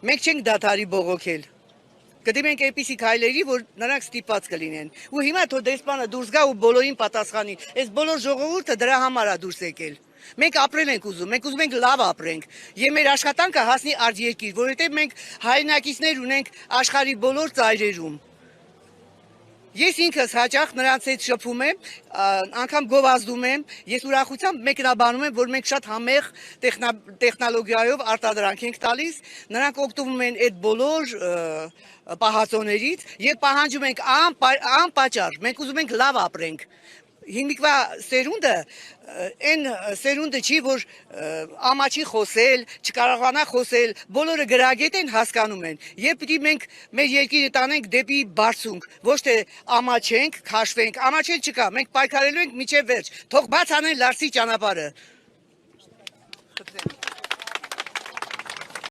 Մենք չենք դադարի բողոքել։ Գտնում ենք այնպիսի քայլերի, որ նրանք ստիպված կլինեն։ Ու հիմա թող դեսպանը դուրս գա ու բոլորին պատասխանի։ Այս բոլոր ժողովուրդը դրա համար է դուրս եկել։ Մենք ապրել ենք ուզում, մենք ուզում ենք լավ ապրենք եւ մեր աշխատանքը հասնի արտերկիր, որովհետեւ մենք հայրենակիցներ ունենք աշխարհի բոլոր ծայրերում։ Ես ինքս հաճախ նրանց հետ շփվում եմ, անգամ գովազդում եմ, ես ուրախությամբ մեկնաբանում եմ, որ մենք շատ համեղ տեխնոլոգիայով արտադրանք ենք տալիս, նրանք օգտվում են այդ բոլոր պահածոներից եւ պահանջում ենք անպատճառ, մենք ուզում ենք լավ ապրենք։ Հիմիկվա սերունդը այն սերունդը չի, որ ամաչի խոսել, չկարողանա խոսել, բոլորը գրագետ են, հասկանում են։ Երբ պիտի մենք մեր երկիրը տանենք դեպի բարձունք, ոչ թե ամաչենք, քաշվենք, ամաչել չկա, մենք պայքարելու ենք մինչև վերջ։ Թող բաց անեն Լարսի ճանապարհը։